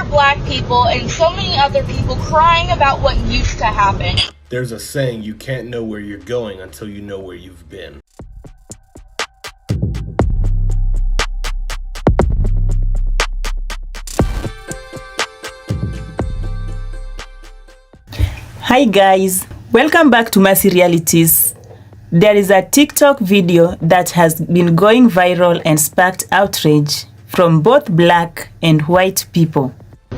are black people and so many other people crying about what used to happen? There's a saying, you can't know where you're going until you know where you've been. Hi guys, welcome back to Mercy Realities. There is a TikTok video that has been going viral and sparked outrage from both black and white people.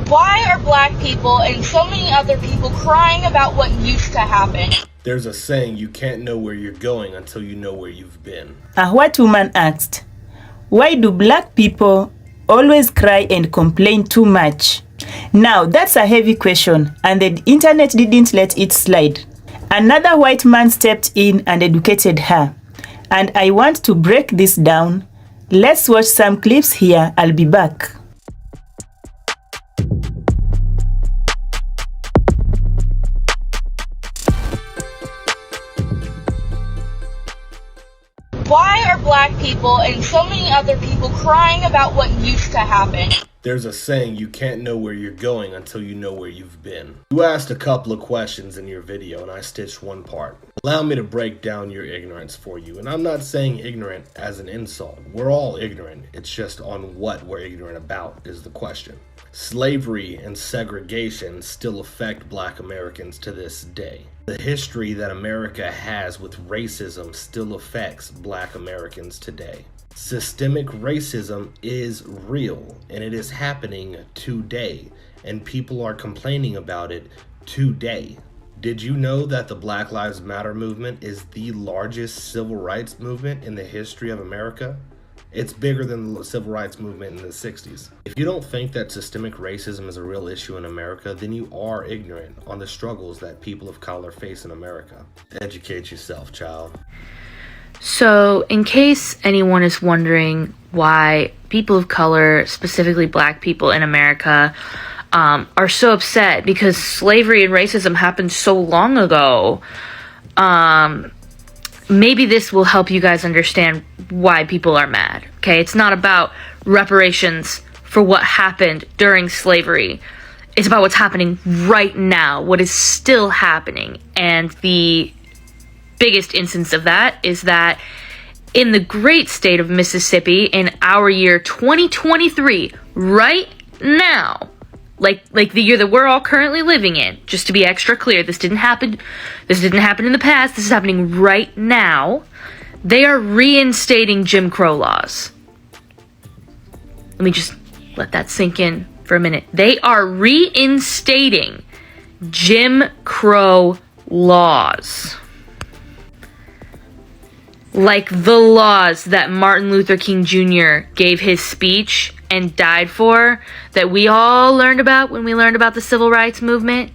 Why are black people and so many other people crying about what used to happen? There's a saying, you can't know where you're going until you know where you've been. A white woman asked, why do black people always cry and complain too much? Now, that's a heavy question, and the internet didn't let it slide. Another white man stepped in and educated her. And I want to break this down. Let's watch some clips here. I'll be back. Why are black people and so many other people crying about what used to happen? There's a saying, you can't know where you're going until you know where you've been. You asked a couple of questions in your video and I stitched one part. Allow me to break down your ignorance for you. And I'm not saying ignorant as an insult. We're all ignorant. It's just on what we're ignorant about is the question. Slavery and segregation still affect black Americans to this day. The history that America has with racism still affects black Americans today. Systemic racism is real and it is happening today, and people are complaining about it today. Did you know that the Black Lives Matter movement is the largest civil rights movement in the history of America? It's bigger than the civil rights movement in the 60s. If you don't think that systemic racism is a real issue in America, then you are ignorant on the struggles that people of color face in America. Educate yourself, child. So, in case anyone is wondering why people of color, specifically black people in America, are so upset because slavery and racism happened so long ago, maybe this will help you guys understand why people are mad, okay? It's not about reparations for what happened during slavery. It's about what's happening right now, what is still happening, and the biggest instance of that is that in the great state of Mississippi in our year 2023, right now, like the year that we're all currently living in, just to be extra clear, this didn't happen in the past, this is happening right now. They are reinstating Jim Crow laws. Let me just let that sink in for a minute. They are reinstating Jim Crow laws. Like the laws that Martin Luther King Jr. gave his speech and died for, that we all learned about when we learned about the civil rights movement.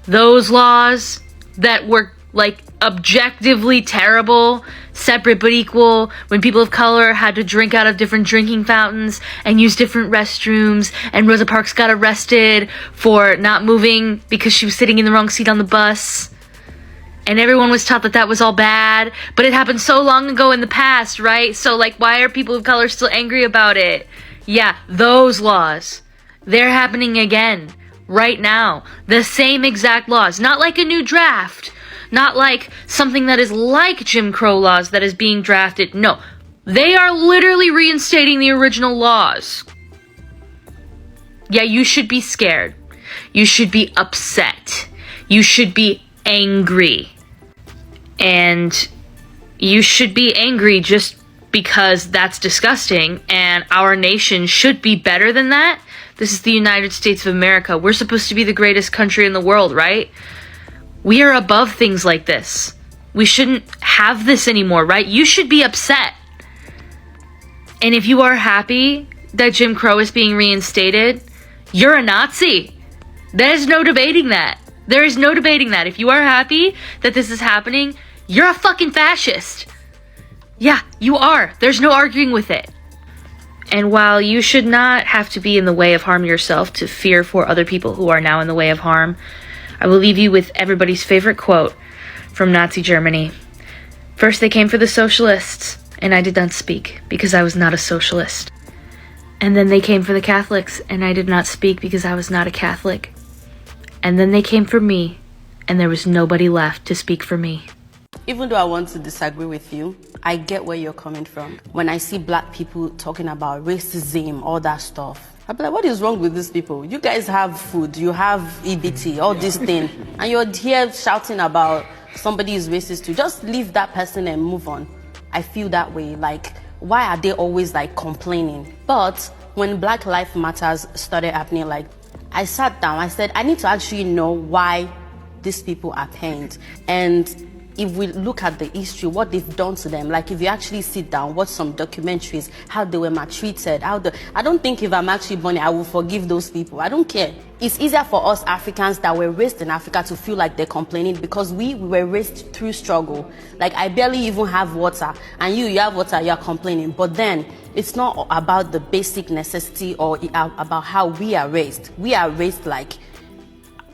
Those laws that were like objectively terrible, separate but equal, when people of color had to drink out of different drinking fountains and use different restrooms, and Rosa Parks got arrested for not moving because she was sitting in the wrong seat on the bus. And everyone was taught that that was all bad, but it happened so long ago in the past, right? So, like, why are people of color still angry about it? Yeah, those laws, they're happening again, right now. The same exact laws, not like a new draft, not like something that is like Jim Crow laws that is being drafted. No, they are literally reinstating the original laws. Yeah, you should be scared. You should be upset. You should be angry. And you should be angry just because that's disgusting, and our nation should be better than that. This is the United States of America. We're supposed to be the greatest country in the world, right? We are above things like this. We shouldn't have this anymore, right? You should be upset. And if you are happy that Jim Crow is being reinstated, you're a Nazi. There's no debating that. There is no debating that. If you are happy that this is happening, you're a fucking fascist. Yeah, you are. There's no arguing with it. And while you should not have to be in the way of harm yourself to fear for other people who are now in the way of harm, I will leave you with everybody's favorite quote from Nazi Germany. First they came for the socialists, and I did not speak, because I was not a socialist. And then they came for the Catholics, and I did not speak because I was not a Catholic. And then they came for me, and there was nobody left to speak for me. Even though I want to disagree with you, I get where you're coming from. When I see black people talking about racism, all that stuff, I'm like, what is wrong with these people? You guys have food, you have EBT, all this thing, and you're here shouting about somebody is racist too. Just leave that person and move on. I feel that way. Like, why are they always like complaining? But when Black Lives Matters started happening, like, I sat down, I said, I need to actually know why these people are pained. And if we look at the history, what they've done to them, like if you actually sit down, watch some documentaries, how they were maltreated, I don't think if I'm actually born, I will forgive those people. I don't care. It's easier for us Africans that were raised in Africa to feel like they're complaining because we were raised through struggle. Like I barely even have water, and you have water, you're complaining. But then it's not about the basic necessity or about how we are raised. We are raised like,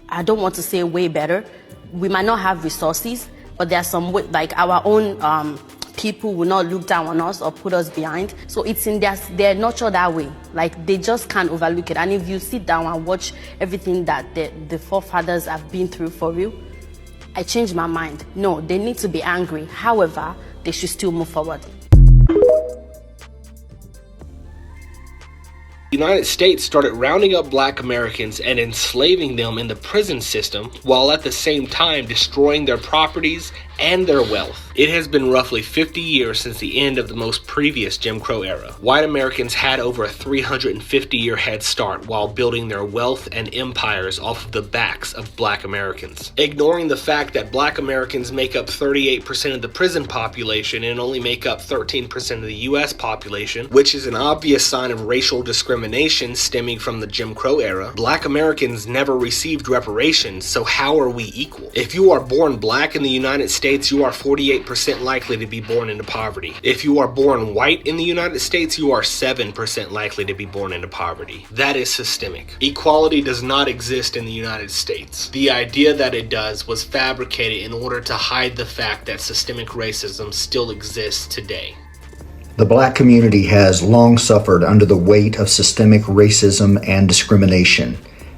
I don't want to say way better. We might not have resources, but there are some way, like our own people will not look down on us or put us behind. So it's in their nurture that way. Like they just can't overlook it. And if you sit down and watch everything that the forefathers have been through for you, I changed my mind. No, they need to be angry. However, they should still move forward. The United States started rounding up black Americans and enslaving them in the prison system while at the same time destroying their properties and their wealth. It has been roughly 50 years since the end of the most previous Jim Crow era. White Americans had over a 350-year head start while building their wealth and empires off of the backs of black Americans. Ignoring the fact that black Americans make up 38% of the prison population and only make up 13% of the US population, which is an obvious sign of racial discrimination stemming from the Jim Crow era, black Americans never received reparations, so how are we equal? If you are born black in the United States, you are 48% likely to be born into poverty. If you are born white in the United States, you are 7% likely to be born into poverty. That is systemic. Equality does not exist in the United States. The idea that it does was fabricated in order to hide the fact that systemic racism still exists today. The black community has long suffered under the weight of systemic racism and discrimination.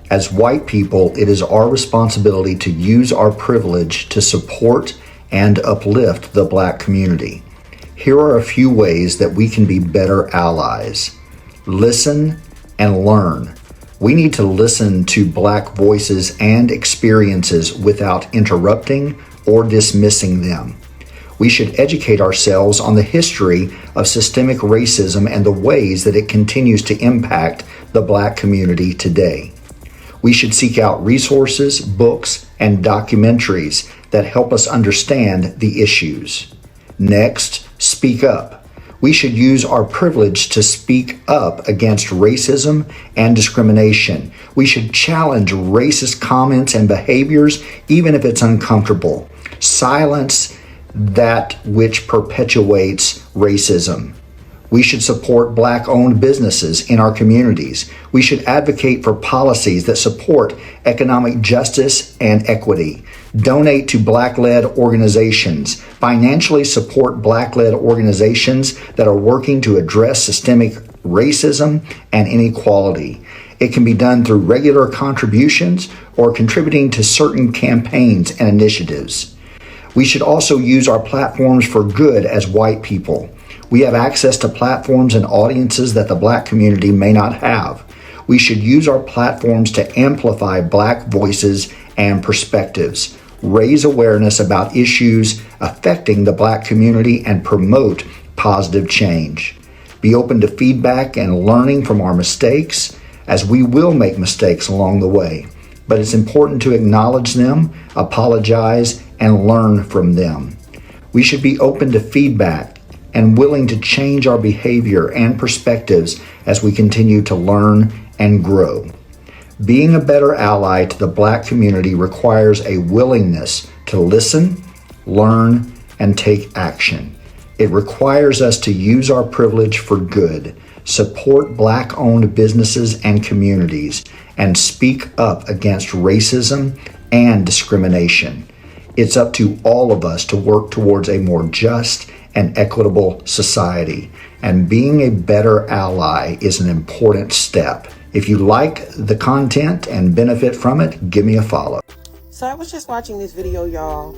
As white people, it is our responsibility to use our privilege to support and uplift the black community. Here are a few ways that we can be better allies. Listen and learn. We need to listen to black voices and experiences without interrupting or dismissing them. We should educate ourselves on the history of systemic racism and the ways that it continues to impact the black community today. We should seek out resources, books, and documentaries that help us understand the issues. Next, speak up. We should use our privilege to speak up against racism and discrimination. We should challenge racist comments and behaviors, even if it's uncomfortable. Silence that which perpetuates racism. We should support black-owned businesses in our communities. We should advocate for policies that support economic justice and equity. Donate to black-led organizations. Financially support black-led organizations that are working to address systemic racism and inequality. It can be done through regular contributions or contributing to certain campaigns and initiatives. We should also use our platforms for good as white people. We have access to platforms and audiences that the black community may not have. We should use our platforms to amplify black voices and perspectives, raise awareness about issues affecting the black community, and promote positive change. Be open to feedback and learning from our mistakes, as we will make mistakes along the way. But it's important to acknowledge them, apologize, and learn from them. We should be open to feedback and willing to change our behavior and perspectives as we continue to learn and grow. Being a better ally to the black community requires a willingness to listen, learn, and take action. It requires us to use our privilege for good, support black-owned businesses and communities, and speak up against racism and discrimination. It's up to all of us to work towards a more just and equitable society. and being a better ally is an important step. If you like the content and benefit from it, give me a follow. So I was just watching this video, y'all,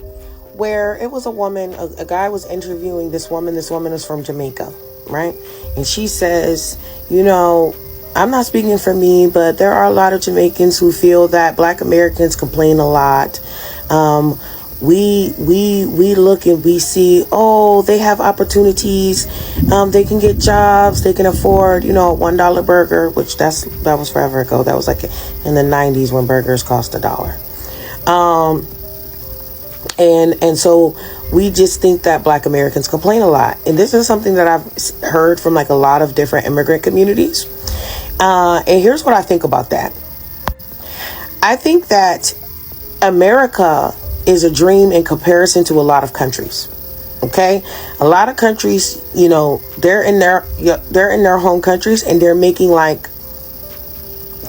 where it was a woman, a guy was interviewing this woman. This woman is from Jamaica, right? And she says, you know, I'm not speaking for me, but there are a lot of Jamaicans who feel that Black Americans complain a lot. We look and we see, oh, they have opportunities. They can get jobs. They can afford, you know, $1 burger, which that was forever ago. That was like in the 90s when burgers cost $1. And so we just think that Black Americans complain a lot. And this is something that I've heard from like a lot of different immigrant communities. And here's what I think about that. I think that America is a dream in comparison to a lot of countries. Okay, a lot of countries, you know, they're in their home countries and they're making like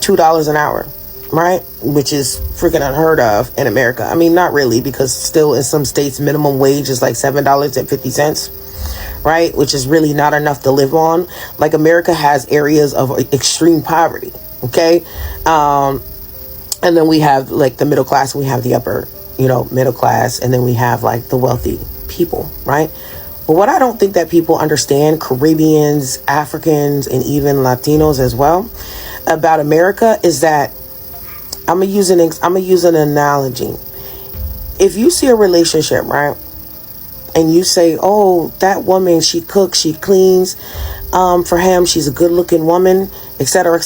$2 an hour, right? Which is freaking unheard of in America. I mean, not really, because still in some states minimum wage is like $7.50, right? Which is really not enough to live on. Like America has areas of extreme poverty. Okay, and then we have like the middle class, and we have the upper, you know, middle class, and then we have like the wealthy people, right? But what I don't think that people understand, Caribbeans, Africans, and even Latinos as well, about America is that I'm gonna use an analogy. If you see a relationship, right, and you say, oh, that woman, she cooks, she cleans, for him, she's a good-looking woman, etc.,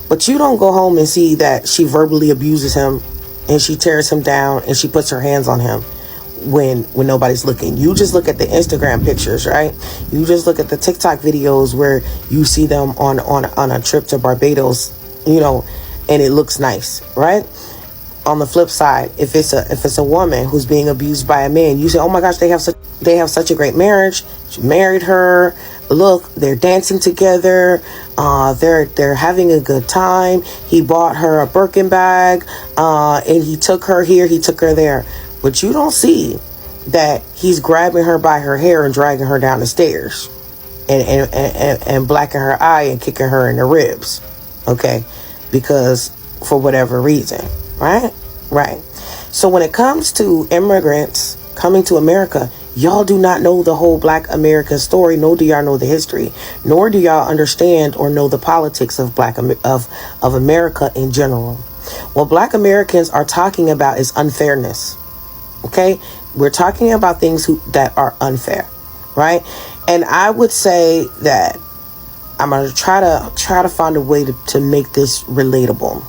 but you don't go home and see that she verbally abuses him and she tears him down and she puts her hands on him when nobody's looking. You just look at the Instagram pictures, right? You just look at the TikTok videos where you see them on a trip to Barbados, you know, and it looks nice, right? On the flip side, if it's a woman who's being abused by a man, you say, oh my gosh, they have such a great marriage. She married her. Look, they're dancing together. They're having a good time. He bought her a Birkin bag, and he took her here, he took her there. But you don't see that he's grabbing her by her hair and dragging her down the stairs, and blacking her eye and kicking her in the ribs, okay? Because for whatever reason, right? So when it comes to immigrants coming to America, y'all do not know the whole Black American story, nor do y'all know the history, nor do y'all understand or know the politics of of America in general. What Black Americans are talking about is unfairness. Okay, we're talking about things that are unfair, right? And I would say that I'm gonna try to find a way to make this relatable.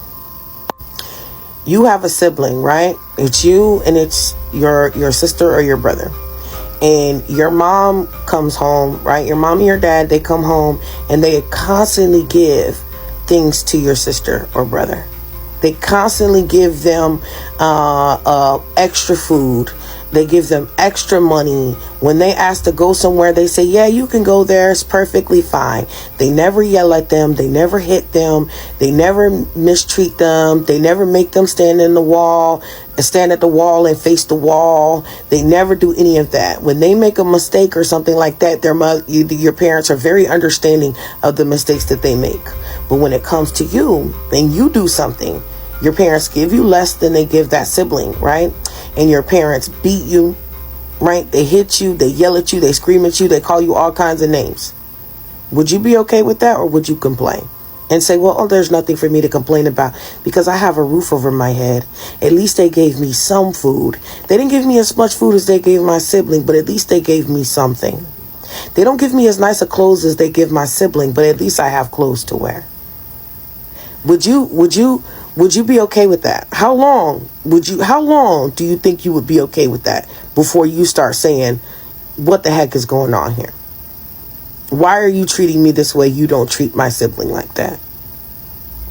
You have a sibling, right? It's you and it's your sister or your brother. And your mom comes home, right? Your mom and your dad, they come home and they constantly give things to your sister or brother. They constantly give them extra food. They give them extra money. When they ask to go somewhere, they say, yeah, you can go there. It's perfectly fine. They never yell at them. They never hit them. They never mistreat them. They never make them stand at the wall and face the wall. They never do any of that. When they make a mistake or something like that, your parents are very understanding of the mistakes that they make. But when it comes to you, and you do something, your parents give you less than they give that sibling, right? And your parents beat you, right? They hit you, they yell at you, they scream at you, they call you all kinds of names. Would you be okay with that, or would you complain and say, well, there's nothing for me to complain about because I have a roof over my head? At least they gave me some food. They didn't give me as much food as they gave my sibling, but at least they gave me something. They don't give me as nice of clothes as they give my sibling, but at least I have clothes to wear. Would you be okay with that? How long do you think you would be okay with that before you start saying, what the heck is going on here? Why are you treating me this way? You don't treat my sibling like that.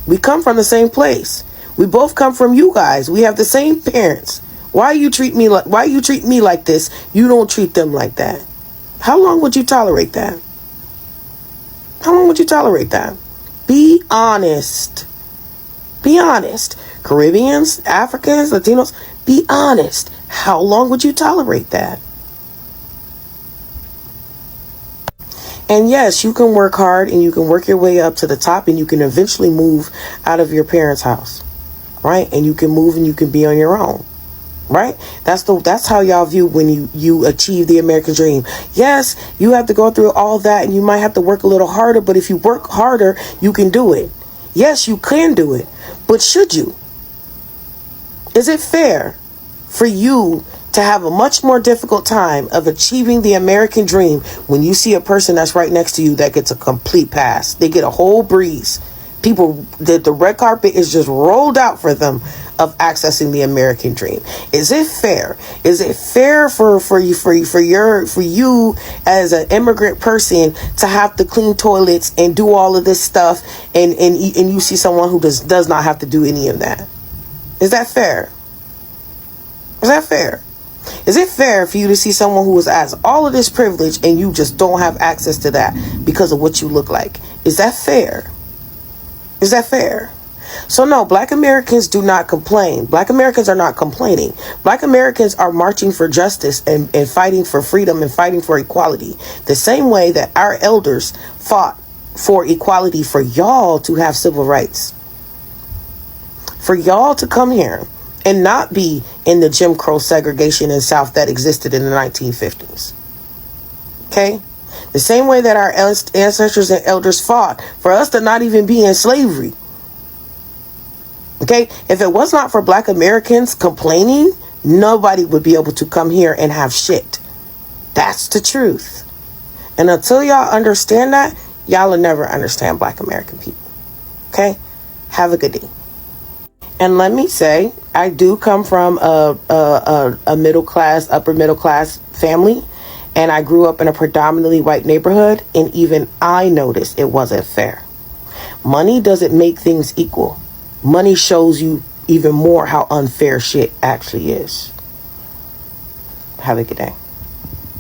We come from the same place. We both come from you guys. We have the same parents. Why you treat me like this? You don't treat them like that. How long would you tolerate that? How long would you tolerate that? Be honest. Be honest. Caribbeans, Africans, Latinos, be honest. How long would you tolerate that? And yes, you can work hard and you can work your way up to the top and you can eventually move out of your parents' house, right? And you can move and you can be on your own, right? That's how y'all view when you achieve the American dream. Yes, you have to go through all that and you might have to work a little harder, but if you work harder, you can do it. Yes, you can do it, but should you? Is it fair for you to have a much more difficult time of achieving the American dream when you see a person that's right next to you that gets a complete pass? They get a whole breeze. People, the red carpet is just rolled out for them of accessing the American dream. Is it fair? Is it fair for you as an immigrant person to have to clean toilets and do all of this stuff, and you see someone who does not have to do any of that? Is that fair? Is that fair? Is it fair for you to see someone who has all of this privilege and you just don't have access to that because of what you look like? Is that fair? Is that fair? So no, Black Americans do not complain. Black Americans are not complaining. Black Americans are marching for justice and fighting for freedom and fighting for equality. The same way that our elders fought for equality for y'all to have civil rights. For y'all to come here and not be in the Jim Crow segregation in South that existed in the 1950s. Okay? The same way that our ancestors and elders fought for us to not even be in slavery. Okay? If it was not for Black Americans complaining, nobody would be able to come here and have shit. That's the truth. And until y'all understand that, y'all will never understand Black American people. Okay? Have a good day. And let me say, I do come from a middle class, upper middle class family. And I grew up in a predominantly white neighborhood. And even I noticed it wasn't fair. Money doesn't make things equal. Money shows you even more how unfair shit actually is. Have a good day.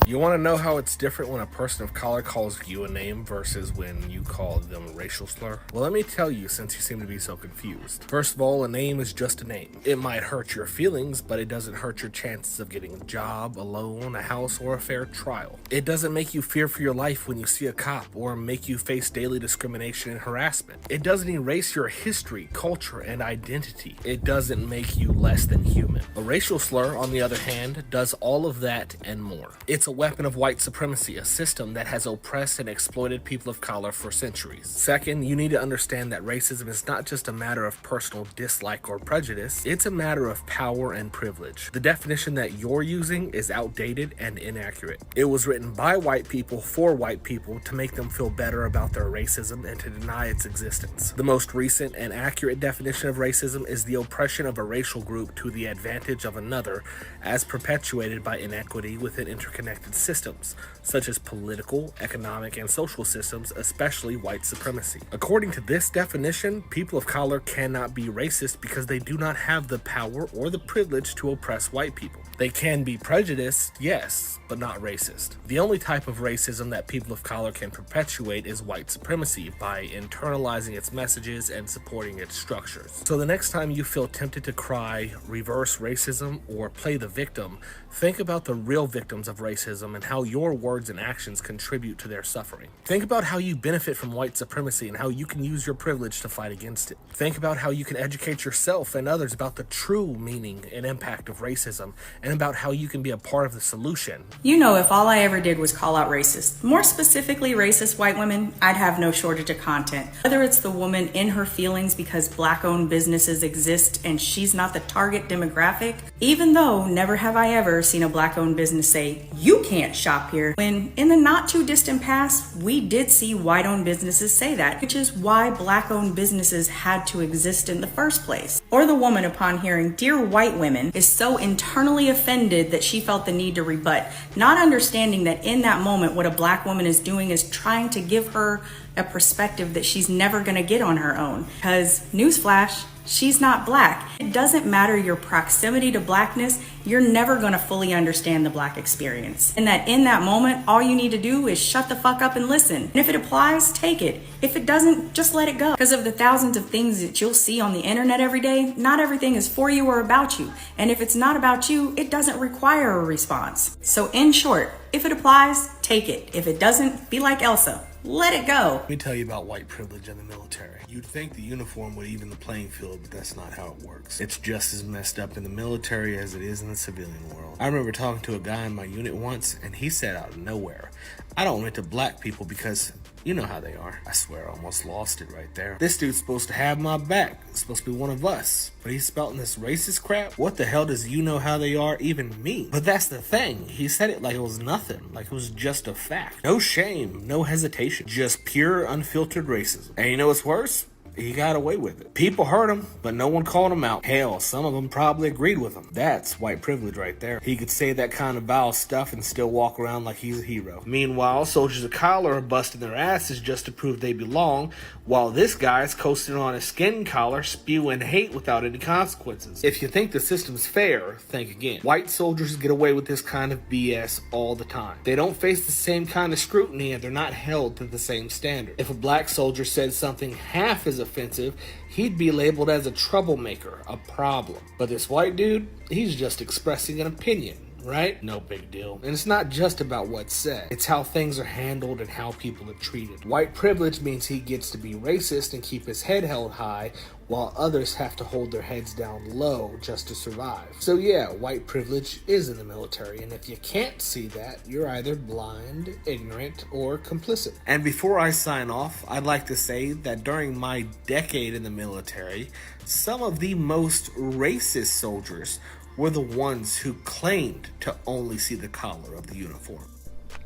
You want to know how it's different when a person of color calls you a name versus when you call them a racial slur? Well, let me tell you, since you seem to be so confused. First of all, a name is just a name. It might hurt your feelings, but it doesn't hurt your chances of getting a job, a loan, a house, or a fair trial. It doesn't make you fear for your life when you see a cop or make you face daily discrimination and harassment. It doesn't erase your history, culture, and identity. It doesn't make you less than human. A racial slur, on the other hand, does all of that and more. It's a weapon of white supremacy, a system that has oppressed and exploited people of color for centuries. Second, you need to understand that racism is not just a matter of personal dislike or prejudice, it's a matter of power and privilege. The definition that you're using is outdated and inaccurate. It was written by white people for white people to make them feel better about their racism and to deny its existence. The most recent and accurate definition of racism is the oppression of a racial group to the advantage of another, as perpetuated by inequity within interconnected systems, such as political, economic, and social systems, especially white supremacy. According to this definition, people of color cannot be racist because they do not have the power or the privilege to oppress white people. They can be prejudiced, yes, but not racist. The only type of racism that people of color can perpetuate is white supremacy by internalizing its messages and supporting its structures. So the next time you feel tempted to cry, reverse racism, or play the victim, think about the real victims of racism and how your words and actions contribute to their suffering. Think about how you benefit from white supremacy and how you can use your privilege to fight against it. Think about how you can educate yourself and others about the true meaning and impact of racism and about how you can be a part of the solution. You know, if all I ever did was call out racist, more specifically racist white women, I'd have no shortage of content. Whether it's the woman in her feelings because Black-owned businesses exist and she's not the target demographic, even though never have I ever seen a Black-owned business say, you can't shop here, when in the not too distant past, we did see white-owned businesses say that, which is why Black-owned businesses had to exist in the first place. Or the woman, upon hearing "dear white women," is so internally offended that she felt the need to rebut, not understanding that in that moment what a Black woman is doing is trying to give her a perspective that she's never going to get on her own. Because, newsflash, she's not Black. It doesn't matter your proximity to Blackness, you're never going to fully understand the Black experience. And that in that moment, all you need to do is shut the fuck up and listen. And if it applies, take it. If it doesn't, just let it go. Because of the thousands of things that you'll see on the internet every day, not everything is for you or about you. And if it's not about you, it doesn't require a response. So in short, if it applies, take it. If it doesn't, be like Elsa. Let it go. Let me tell you about white privilege in the military. You'd think the uniform would even the playing field, but that's not how it works. It's just as messed up in the military as it is in the civilian world. I remember talking to a guy in my unit once, and he said out of nowhere, "I don't rent to black people because you know how they are." I swear I almost lost it right there. This dude's supposed to have my back. He's supposed to be one of us. But he's spouting this racist crap? What the hell does "you know how they are" even mean? But that's the thing. He said it like it was nothing. Like it was just a fact. No shame, no hesitation. Just pure, unfiltered racism. And you know what's worse? He got away with it. People heard him, but no one called him out. Hell, some of them probably agreed with him. That's white privilege right there. He could say that kind of vile stuff and still walk around like he's a hero. Meanwhile, soldiers of color are busting their asses just to prove they belong, while this guy's coasting on a skin collar, spewing hate without any consequences. If you think the system's fair, think again. White soldiers get away with this kind of BS all the time. They don't face the same kind of scrutiny and they're not held to the same standard. If a black soldier said something half as offensive, he'd be labeled as a troublemaker, a problem. But this white dude, he's just expressing an opinion, right? No big deal. And it's not just about what's said. It's how things are handled and how people are treated. White privilege means he gets to be racist and keep his head held high, while others have to hold their heads down low just to survive. So yeah, white privilege is in the military, and if you can't see that, you're either blind, ignorant, or complicit. And before I sign off, I'd like to say that during my decade in the military, some of the most racist soldiers were the ones who claimed to only see the collar of the uniform.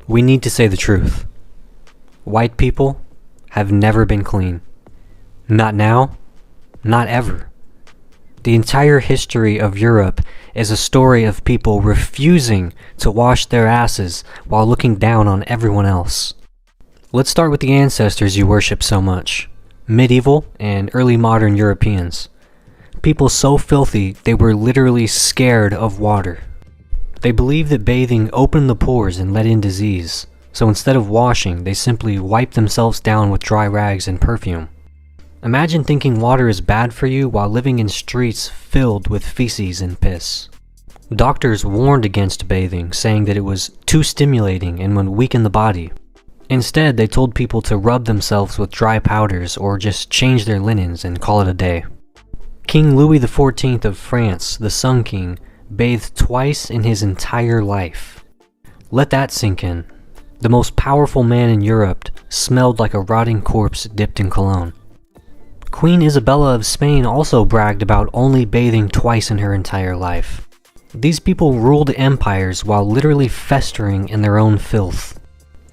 We need to say the truth. White people have never been clean. Not now, not ever. The entire history of Europe is a story of people refusing to wash their asses while looking down on everyone else. Let's start with the ancestors you worship so much. Medieval and early modern Europeans. People so filthy they were literally scared of water. They believed that bathing opened the pores and let in disease, so instead of washing, they simply wiped themselves down with dry rags and perfume. Imagine thinking water is bad for you while living in streets filled with feces and piss. Doctors warned against bathing, saying that it was too stimulating and would weaken the body. Instead, they told people to rub themselves with dry powders or just change their linens and call it a day. King Louis XIV of France, the Sun King, bathed twice in his entire life. Let that sink in. The most powerful man in Europe smelled like a rotting corpse dipped in cologne. Queen Isabella of Spain also bragged about only bathing twice in her entire life. These people ruled empires while literally festering in their own filth.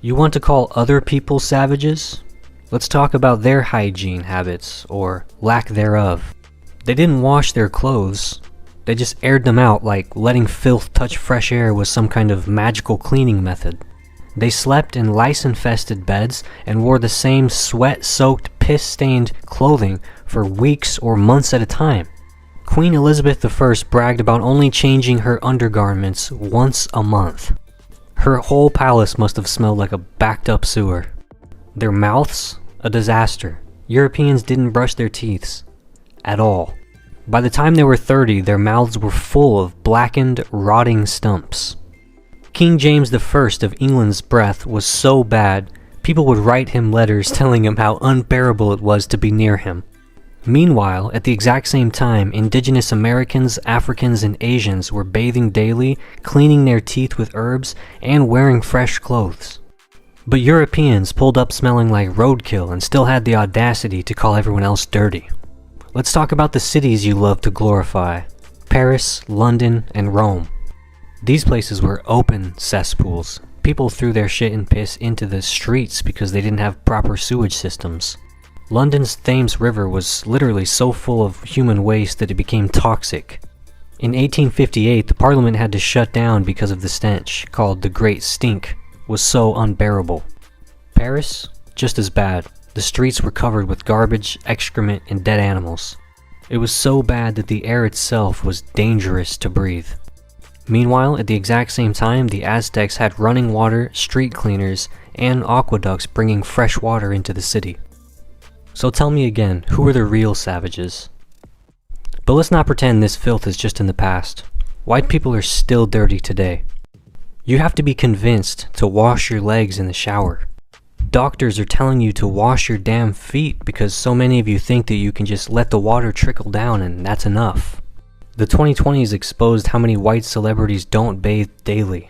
You want to call other people savages? Let's talk about their hygiene habits, or lack thereof. They didn't wash their clothes. They just aired them out like letting filth touch fresh air was some kind of magical cleaning method. They slept in lice-infested beds and wore the same sweat-soaked, piss-stained clothing for weeks or months at a time. Queen Elizabeth I bragged about only changing her undergarments once a month. Her whole palace must have smelled like a backed-up sewer. Their mouths? A disaster. Europeans didn't brush their teeth. At all. By the time they were 30, their mouths were full of blackened, rotting stumps. King James I of England's breath was so bad, people would write him letters telling him how unbearable it was to be near him. Meanwhile, at the exact same time, indigenous Americans, Africans, and Asians were bathing daily, cleaning their teeth with herbs, and wearing fresh clothes. But Europeans pulled up smelling like roadkill and still had the audacity to call everyone else dirty. Let's talk about the cities you love to glorify. Paris, London, and Rome. These places were open cesspools. People threw their shit and piss into the streets because they didn't have proper sewage systems. London's Thames River was literally so full of human waste that it became toxic. In 1858, the Parliament had to shut down because of the stench, called the Great Stink, was so unbearable. Paris? Just as bad. The streets were covered with garbage, excrement, and dead animals. It was so bad that the air itself was dangerous to breathe. Meanwhile, at the exact same time, the Aztecs had running water, street cleaners, and aqueducts bringing fresh water into the city. So tell me again, who are the real savages? But let's not pretend this filth is just in the past. White people are still dirty today. You have to be convinced to wash your legs in the shower. Doctors are telling you to wash your damn feet because so many of you think that you can just let the water trickle down and that's enough. The 2020s exposed how many white celebrities don't bathe daily.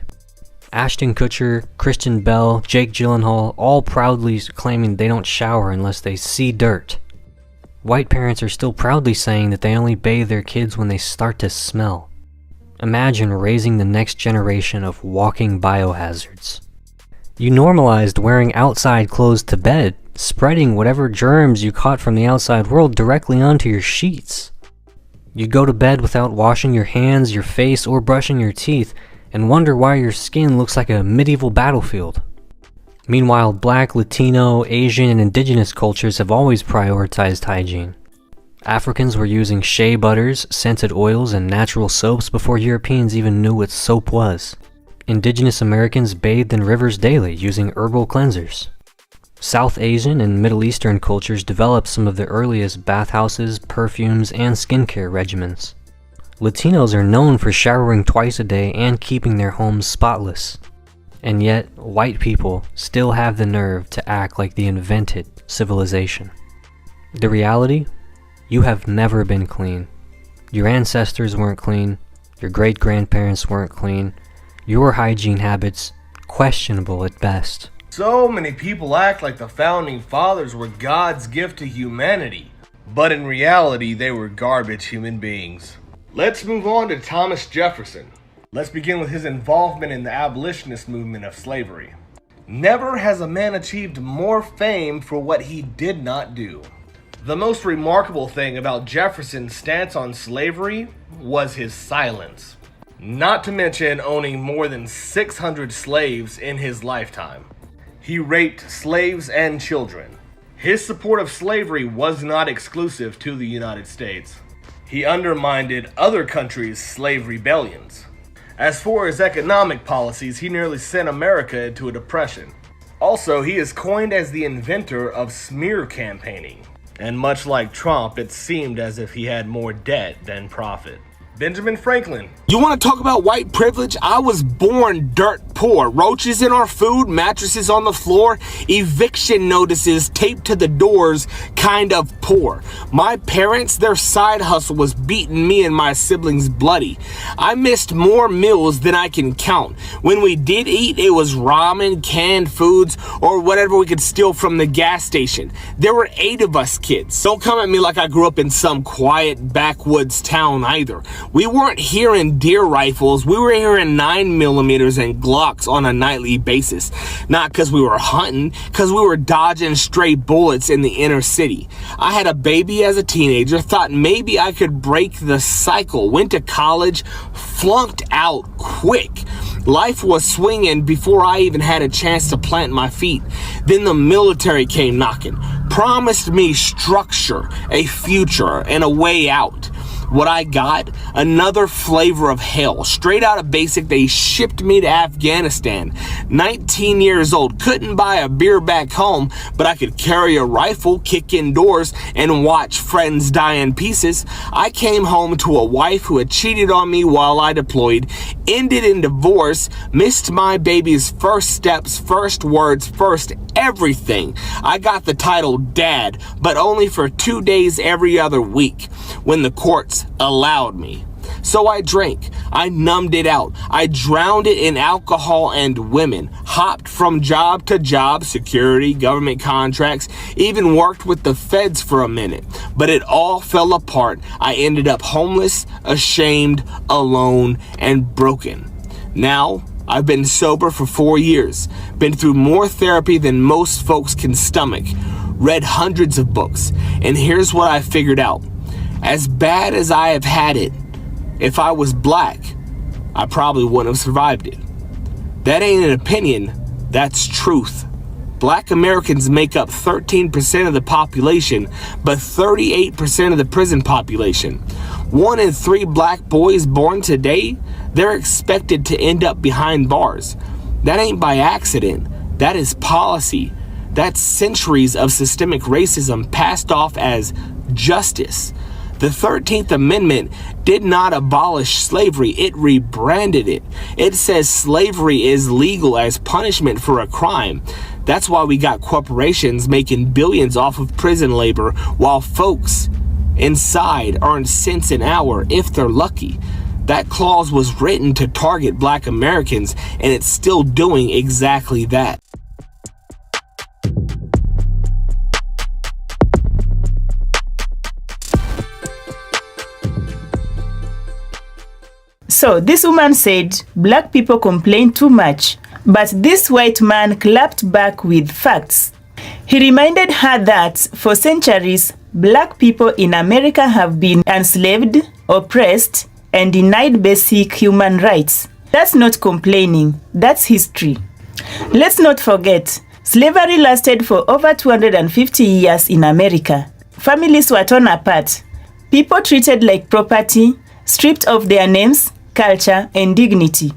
Ashton Kutcher, Kristen Bell, Jake Gyllenhaal, all proudly claiming they don't shower unless they see dirt. White parents are still proudly saying that they only bathe their kids when they start to smell. Imagine raising the next generation of walking biohazards. You normalized wearing outside clothes to bed, spreading whatever germs you caught from the outside world directly onto your sheets. You go to bed without washing your hands, your face, or brushing your teeth, and wonder why your skin looks like a medieval battlefield. Meanwhile, Black, Latino, Asian, and indigenous cultures have always prioritized hygiene. Africans were using shea butters, scented oils, and natural soaps before Europeans even knew what soap was. Indigenous Americans bathed in rivers daily using herbal cleansers. South Asian and Middle Eastern cultures developed some of the earliest bathhouses, perfumes, and skincare regimens. Latinos are known for showering twice a day and keeping their homes spotless. And yet, white people still have the nerve to act like they invented civilization. The reality? You have never been clean. Your ancestors weren't clean. Your great-grandparents weren't clean. Your hygiene habits, questionable at best. So many people act like the founding fathers were God's gift to humanity, but in reality they were garbage human beings. Let's move on to Thomas Jefferson. Let's begin with his involvement in the abolitionist movement of slavery. Never has a man achieved more fame for what he did not do. The most remarkable thing about Jefferson's stance on slavery was his silence. Not to mention owning more than 600 slaves in his lifetime. He raped slaves and children. His support of slavery was not exclusive to the United States. He undermined other countries' slave rebellions. As for his economic policies, he nearly sent America into a depression. Also, he is coined as the inventor of smear campaigning. And much like Trump, it seemed as if he had more debt than profit. Benjamin Franklin. You want to talk about white privilege? I was born dirt poor. Roaches in our food, mattresses on the floor, eviction notices taped to the doors, kind of poor. My parents, their side hustle was beating me and my siblings bloody. I missed more meals than I can count. When we did eat, it was ramen, canned foods, or whatever we could steal from the gas station. There were 8 of us kids. Don't come at me like I grew up in some quiet backwoods town either. We weren't hearing deer rifles, we were hearing 9mm and Glocks on a nightly basis. Not because we were hunting, because we were dodging stray bullets in the inner city. I had a baby as a teenager, thought maybe I could break the cycle, went to college, flunked out quick. Life was swinging before I even had a chance to plant my feet. Then the military came knocking, promised me structure, a future, and a way out. What I got? Another flavor of hell. Straight out of basic, they shipped me to Afghanistan. 19 years old, couldn't buy a beer back home, but I could carry a rifle, kick indoors, and watch friends die in pieces. I came home to a wife who had cheated on me while I deployed, ended in divorce, missed my baby's first steps, first words, first everything. I got the title Dad, but only for 2 days every other week, when the courts allowed me. So I drank, I numbed it out, I drowned it in alcohol and women, hopped from job to job, security, government contracts, even worked with the feds for a minute, but it all fell apart. I ended up homeless, ashamed, alone, and broken. Now, I've been sober for 4 years, been through more therapy than most folks can stomach, read hundreds of books, and here's what I figured out. As bad as I have had it, if I was black, I probably wouldn't have survived it. That ain't an opinion, that's truth. Black Americans make up 13% of the population, but 38% of the prison population. 1 in 3 black boys born today, they're expected to end up behind bars. That ain't by accident, that is policy. That's centuries of systemic racism passed off as justice. The 13th Amendment did not abolish slavery, it rebranded it. It says slavery is legal as punishment for a crime. That's why we got corporations making billions off of prison labor while folks inside earn cents an hour if they're lucky. That clause was written to target Black Americans, and it's still doing exactly that. So this woman said black people complain too much, but this white man clapped back with facts. He reminded her that for centuries, black people in America have been enslaved, oppressed, and denied basic human rights. That's not complaining, that's history. Let's not forget, slavery lasted for over 250 years in America. Families were torn apart, people treated like property, stripped of their names, culture, and dignity.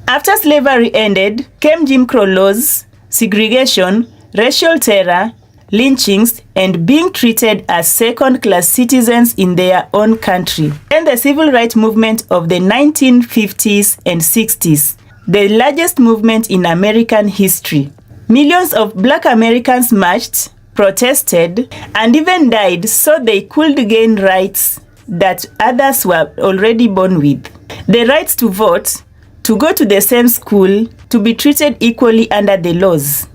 After slavery ended, came Jim Crow laws, segregation, racial terror, lynchings, and being treated as second-class citizens in their own country. And the civil rights movement of the 1950s and 60s, the largest movement in American history. Millions of black Americans marched, protested, and even died so they could gain rights that others were already born with. The rights to vote, to go to the same school, to be treated equally under the laws.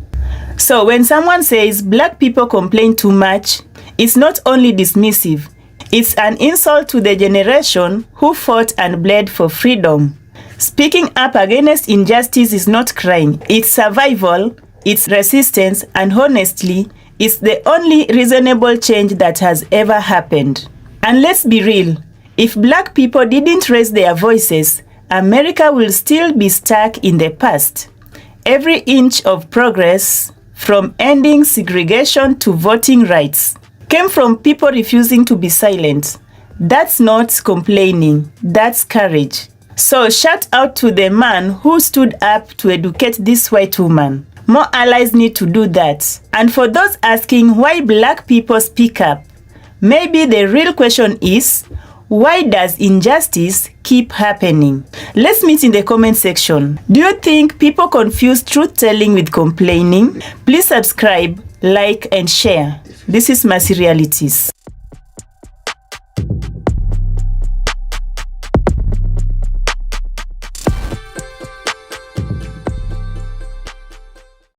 So when someone says black people complain too much, it's not only dismissive, it's an insult to the generation who fought and bled for freedom. Speaking up against injustice is not crying, it's survival, it's resistance, and honestly, it's the only reasonable change that has ever happened. And let's be real, if black people didn't raise their voices, America will still be stuck in the past. Every inch of progress, from ending segregation to voting rights, came from people refusing to be silent. That's not complaining, that's courage. So shout out to the man who stood up to educate this white woman. More allies need to do that. And for those asking why black people speak up, maybe the real question is, why does injustice keep happening? Let's meet in the comment section. Do you think people confuse truth-telling with complaining? Please subscribe, like, and share. This is Mercy Realities.